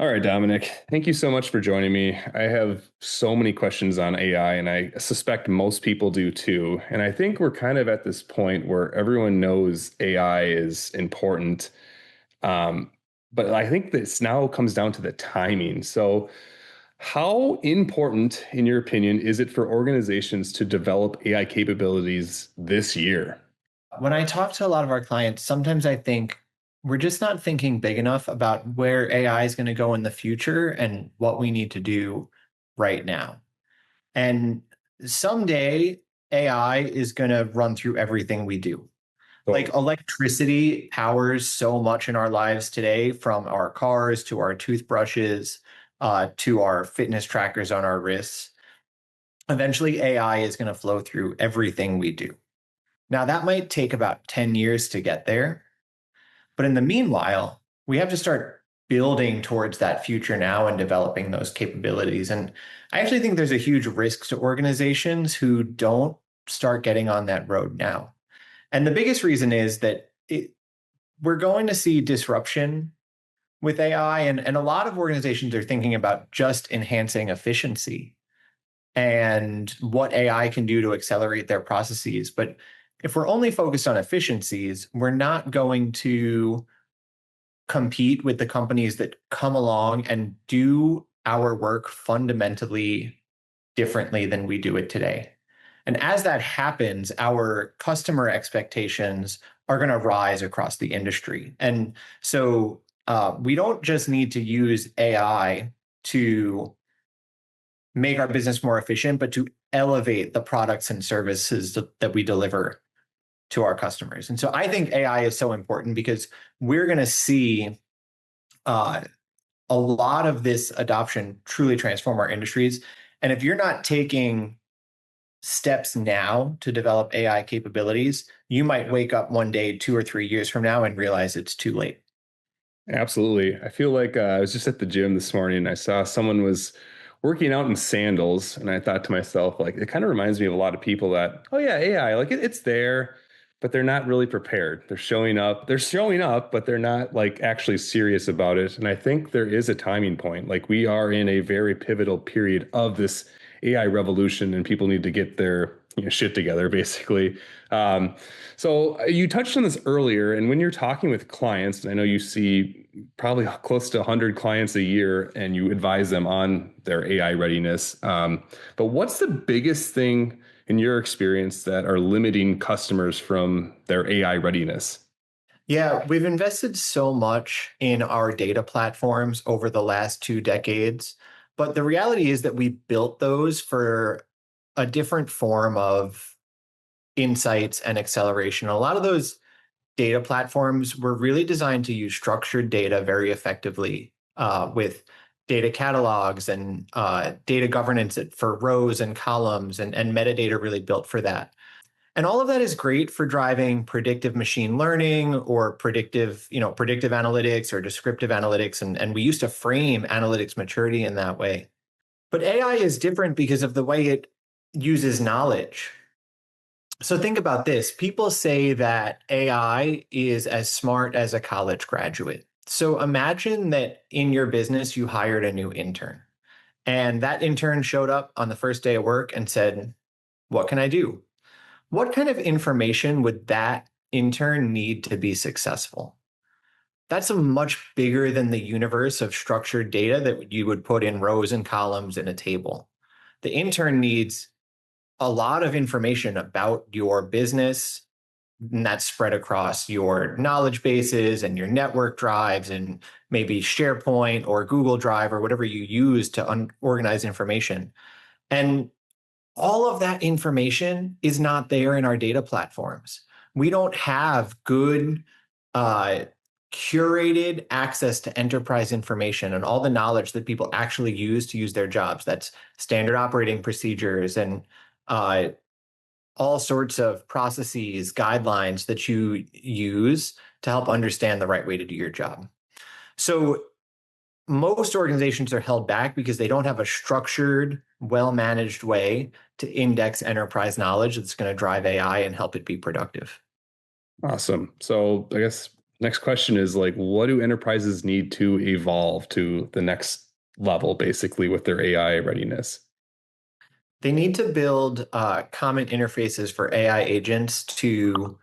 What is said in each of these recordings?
All right, Dominic, thank you so much for joining me. I have so many questions on AI, and I suspect most people do too. And I think we're kind of at this point where everyone knows AI is important. Um, but I think this now comes down to the timing. So, how important, in your opinion, is it for organizations to develop AI capabilities this year? When I talk to a lot of our clients, sometimes I think we're just not thinking big enough about where AI is going to go in the future and what we need to do right now. And someday AI is going to run through everything we do. Like Totally. electricity powers so much in our lives today, from our cars to our toothbrushes, to our fitness trackers on our wrists. Eventually, AI is going to flow through everything we do. Now, that might take about 10 years to get there. But in the meanwhile, we have to start building towards that future now and developing those capabilities. And I actually think there's a huge risk to organizations who don't start getting on that road now. And the biggest reason is that we're going to see disruption with AI, and a lot of organizations are thinking about just enhancing efficiency and what AI can do to accelerate their processes. But if we're only focused on efficiencies, we're not going to compete with the companies that come along and do our work fundamentally differently than we do it today. And as that happens, our customer expectations are going to rise across the industry. And so we don't just need to use AI to make our business more efficient, but to elevate the products and services that we deliver to our customers. And so I think AI is so important because we're going to see uh, a lot of this adoption truly transform our industries. And if you're not taking steps now to develop AI capabilities, you might wake up one day, 2 or 3 years from now, and realize it's too late. Absolutely. I feel like I was just at the gym this morning and I saw someone was working out in sandals. And I thought to myself, like, it kind of reminds me of a lot of people that, oh, yeah, AI, like it's there, but they're not really prepared. They're showing up, but they're not like actually serious about it. And I think there is a timing point. Like, we are in a very pivotal period of this AI revolution, and people need to get their shit together, basically. So you touched on this earlier, and when you're talking with clients, and I know you see probably close to 100 clients a year, and you advise them on their AI readiness. But what's the biggest thing in your experience that are limiting customers from their AI readiness? Yeah, we've invested so much in our data platforms over the last 2 decades. But the reality is that we built those for a different form of insights and acceleration. A lot of those data platforms were really designed to use structured data very effectively, with data catalogs and data governance for rows and columns, and metadata really built for that. And all of that is great for driving predictive machine learning or predictive analytics or descriptive analytics. And we used to frame analytics maturity in that way. But AI is different because of the way it uses knowledge. So think about this. People say that AI is as smart as a college graduate. So imagine that in your business, you hired a new intern, and that intern showed up on the first day of work and said, "What can I do?" What kind of information would that intern need to be successful? That's a much bigger than the universe of structured data that you would put in rows and columns in a table. The intern needs a lot of information about your business, and that's spread across your knowledge bases and your network drives and maybe SharePoint or Google Drive or whatever you use to organize information. And all of that information is not there in our data platforms. We don't have good uh, curated access to enterprise information and all the knowledge that people actually use to use their jobs. That's standard operating procedures and uh, all sorts of processes, guidelines that you use to help understand the right way to do your job. So most organizations are held back because they don't have a structured, well managed way to index enterprise knowledge that's going to drive AI and help it be productive. Awesome. So I guess Next question is like, what do enterprises need to evolve to the next level, basically, with their AI readiness? They need to build common interfaces for AI agents to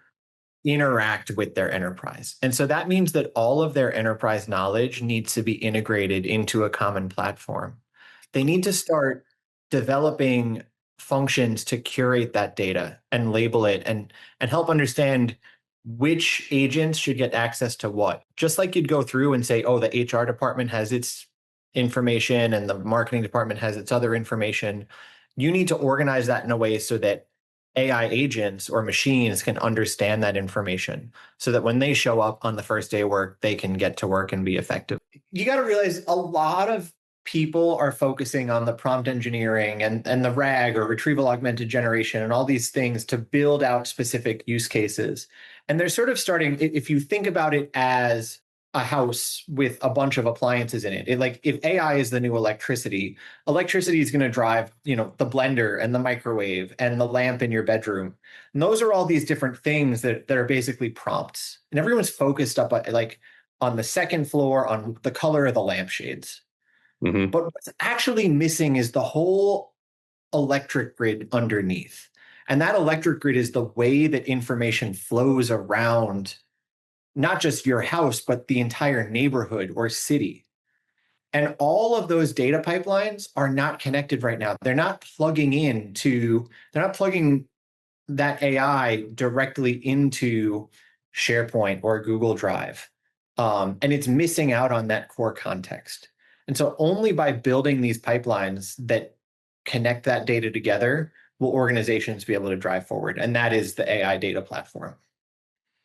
interact with their enterprise. And so that means that all of their enterprise knowledge needs to be integrated into a common platform. They need to start developing functions to curate that data and label it and help understand which agents should get access to what. Just like you'd go through and say, oh, the HR department has its information and the marketing department has its other information. You need to organize that in a way so that AI agents or machines can understand that information so that when they show up on the first day of work, they can get to work and be effective. You got to realize a lot of people are focusing on the prompt engineering and the RAG or retrieval augmented generation and all these things to build out specific use cases. And they're sort of starting, if you think about it as a house with a bunch of appliances in it, like if AI is the new electricity, electricity is going to drive, the blender and the microwave and the lamp in your bedroom. And those are all these different things that are basically prompts. And everyone's focused up like on the second floor on the color of the lampshades. Hmm. But what's actually missing is the whole electric grid underneath. And that electric grid is the way that information flows around not just your house, but the entire neighborhood or city. And all of those data pipelines are not connected right now. They're not plugging that AI directly into SharePoint or Google Drive. And it's missing out on that core context. And so only by building these pipelines that connect that data together will organizations be able to drive forward. And that is the AI data platform.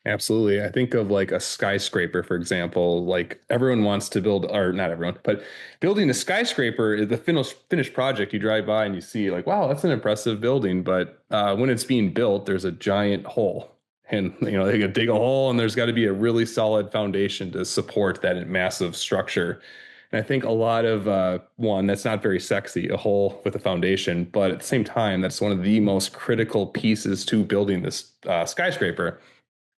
Absolutely. I think of like a skyscraper, for example. Like everyone wants to build, or not everyone, but building a skyscraper is the finished project. You drive by and you see, like, wow, that's an impressive building. But when it's being built, there's a giant hole. And, they can dig a hole and there's got to be a really solid foundation to support that massive structure. And I think a lot of, one, that's not very sexy, a hole with a foundation. But at the same time, that's one of the most critical pieces to building this skyscraper.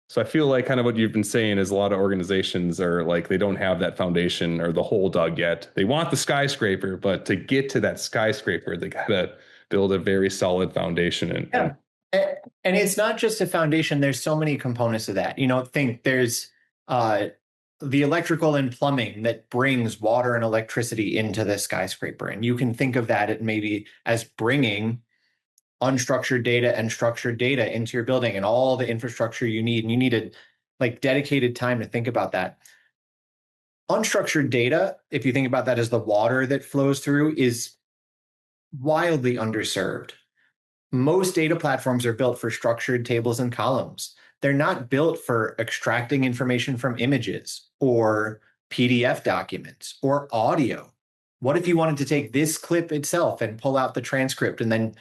So I feel like kind of what you've been saying is a lot of organizations are like they don't have that foundation or the hole dug yet. They want the skyscraper, but to get to that skyscraper, they gotta build a very solid foundation and Yeah. And it's not just a foundation. There's so many components of that. Think there's uh, the electrical and plumbing that brings water and electricity into the skyscraper. And you can think of that maybe as bringing unstructured data and structured data into your building and all the infrastructure you need. And you need a like dedicated time to think about that. Unstructured data, if you think about that as the water that flows through, is wildly underserved. Most data platforms are built for structured tables and columns. They're not built for extracting information from images or PDF documents or audio. What if you wanted to take this clip itself and pull out the transcript and then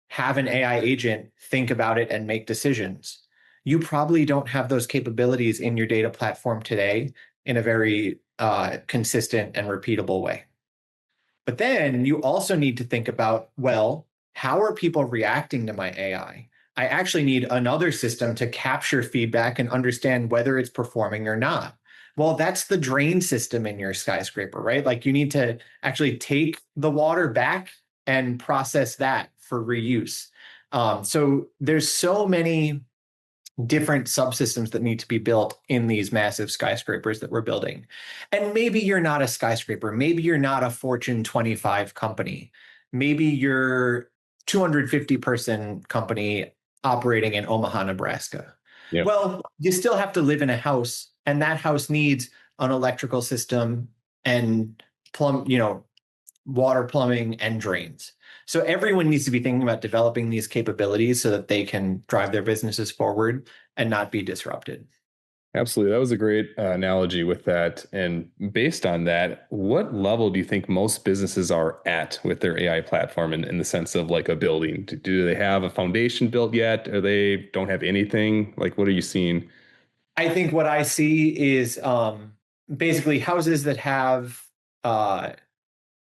have an AI agent think about it and make decisions? You probably don't have those capabilities in your data platform today in a very consistent and repeatable way. But then you also need to think about, well, how are people reacting to my AI? I actually need another system to capture feedback and understand whether it's performing or not. Well, that's the drain system in your skyscraper, right? Like you need to actually take the water back and process that for reuse. So there's so many different subsystems that need to be built in these massive skyscrapers that we're building. And maybe you're not a skyscraper. Maybe you're not a Fortune 25 company. Maybe you're 250 person company operating in Omaha, Nebraska. yeah, Well, you still have to live in a house, and that house needs an electrical system and water plumbing and drains. So everyone needs to be thinking about developing these capabilities so that they can drive their businesses forward and not be disrupted. absolutely. That was a great analogy with that. And based on that, what level do you think most businesses are at with their AI platform in the sense of like a building? Do they have a foundation built yet? Or they don't have anything? Like, what are you seeing? I think what I see is basically houses that have uh,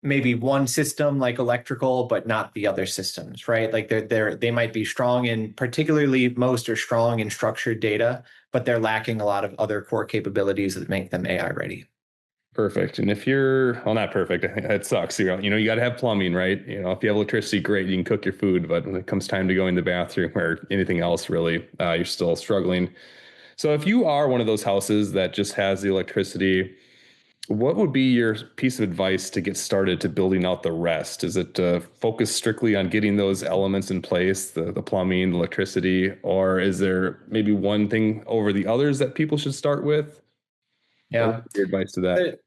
maybe one system like electrical, but not the other systems, right? Like they might be strong in, particularly most are strong in structured data, but they're lacking a lot of other core capabilities that make them AI ready. Perfect. And if you're, well, not perfect, it sucks. You got to have plumbing, right? If you have electricity, great, you can cook your food. But when it comes time to go in the bathroom or anything else, really, you're still struggling. So if you are one of those houses that just has the electricity, what would be your piece of advice to get started to building out the rest? Is it focus strictly on getting those elements in place, the plumbing, the electricity, or is there maybe one thing over the others that people should start with? What would Yeah. be your advice to that? The,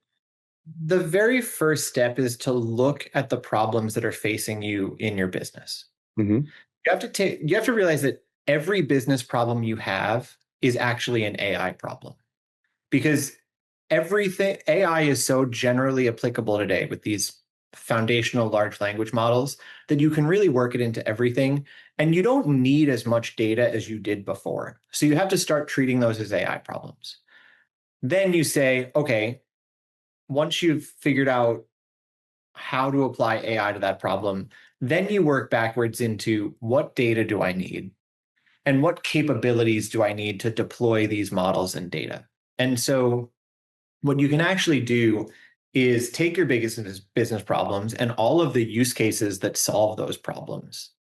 the very first step is to look at the problems that are facing you in your business. Hmm. You have to realize that every business problem you have is actually an AI problem because everything AI is so generally applicable today with these foundational large language models that you can really work it into everything and you don't need as much data as you did before. So you have to start treating those as AI problems. Then you say, okay, once you've figured out how to apply AI to that problem, then you work backwards into what data do I need? And what capabilities do I need to deploy these models and data? And so, what you can actually do is take your biggest business problems and all of the use cases that solve those problems,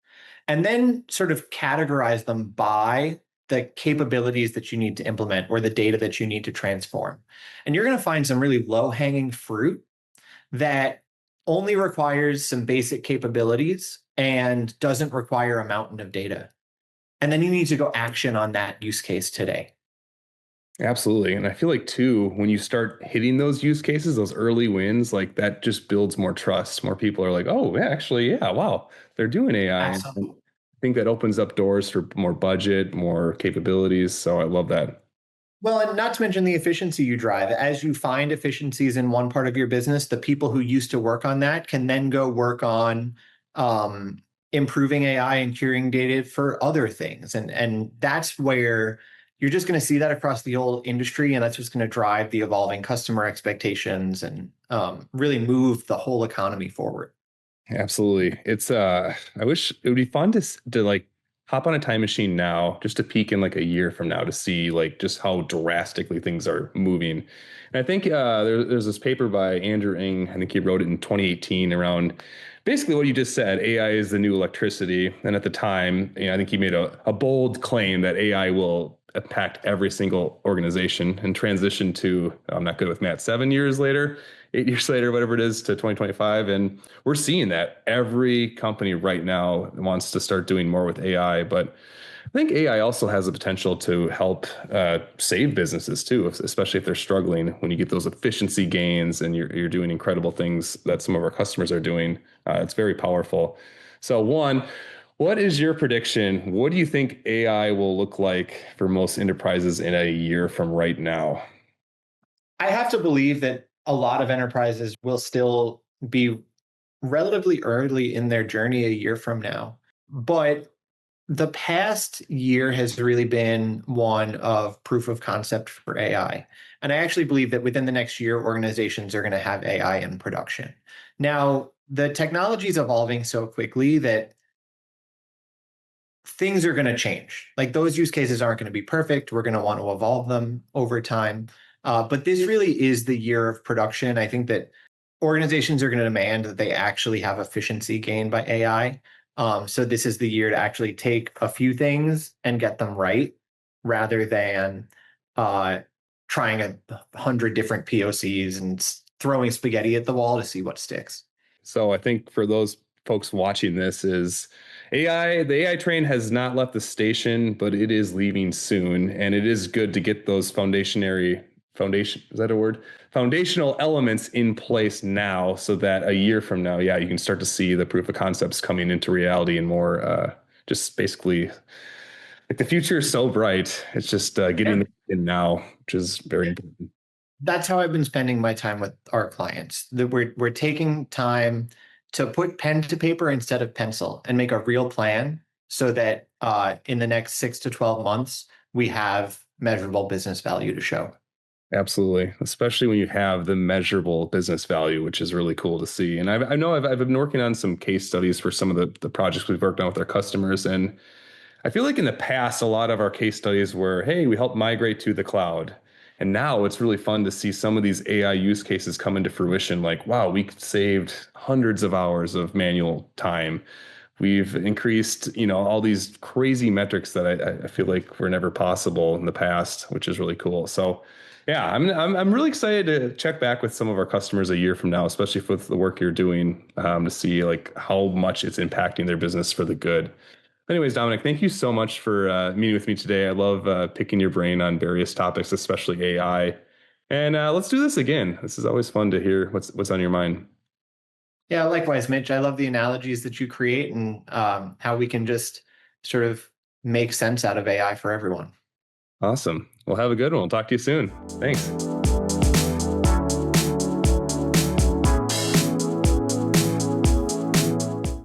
and then sort of categorize them by the capabilities that you need to implement or the data that you need to transform. And you're going to find some really low hanging fruit that only requires some basic capabilities and doesn't require a mountain of data. And then you need to go action on that use case today. Absolutely. And I feel like too, when you start hitting those use cases, those early wins, like that just builds more trust. More people are like, oh, yeah, actually, yeah, wow, they're doing AI. And Absolutely. I think that opens up doors for more budget, more capabilities. So I love that. Well, and not to mention the efficiency you drive. As you find efficiencies in one part of your business, the people who used to work on that can then go work on um, improving AI and curing data for other things. And that's where you're just going to see that across the whole industry, and that's just going to drive the evolving customer expectations and really move the whole economy forward. Absolutely. I wish it would be fun to like hop on a time machine now, just to peek in like a year from now to see like just how drastically things are moving. And I think there's this paper by Andrew Ng, I think he wrote it in 2018 around basically what you just said, AI is the new electricity. And at the time, I think he made a bold claim that AI will impact every single organization and transition to, I'm not good with math, 7 years later, 8 years later, whatever it is, to 2025. And we're seeing that every company right now wants to start doing more with AI. But I think AI also has the potential to help save businesses too, especially if they're struggling. When you get those efficiency gains and you're doing incredible things that some of our customers are doing, it's very powerful. So, one, what is your prediction? What do you think AI will look like for most enterprises in a year from right now? I have to believe that a lot of enterprises will still be relatively early in their journey a year from now. But the past year has really been one of proof of concept for AI. And I actually believe that within the next year, organizations are going to have AI in production. Now, the technology is evolving so quickly that things are going to change. Like those use cases aren't going to be perfect. We're going to want to evolve them over time. But this really is the year of production. I think that organizations are going to demand that they actually have efficiency gained by AI. So this is the year to actually take a few things and get them right, rather than uh, trying 100 different POCs and throwing spaghetti at the wall to see what sticks. So I think for those folks watching this is the AI train has not left the station, but it is leaving soon. And it is good to get those is that a word? Foundational elements in place now so that a year from now, yeah, you can start to see the proof of concepts coming into reality and more just basically like the future is so bright. It's just getting Yeah. in now, which is very important. That's how I've been spending my time with our clients. That we're taking time to put pen to paper instead of pencil and make a real plan so that in the next 6 to 12 months we have measurable business value to show. Absolutely, especially when you have the measurable business value, which is really cool to see. And I know I've been working on some case studies for some of the projects we've worked on with our customers. And I feel like in the past, a lot of our case studies were, hey, we helped migrate to the cloud. And now it's really fun to see some of these AI use cases come into fruition. Like, wow, we saved hundreds of hours of manual time. We've increased, all these crazy metrics that I feel like were never possible in the past, which is really cool. So, yeah, I'm really excited to check back with some of our customers a year from now, especially with the work you're doing, to see like how much it's impacting their business for the good. Anyways, Dominic, thank you so much for meeting with me today. I love picking your brain on various topics, especially AI. And let's do this again. This is always fun to hear what's on your mind. Yeah, likewise, Mitch. I love the analogies that you create and how we can just sort of make sense out of AI for everyone. Awesome. Well, have a good one. We'll talk to you soon. Thanks.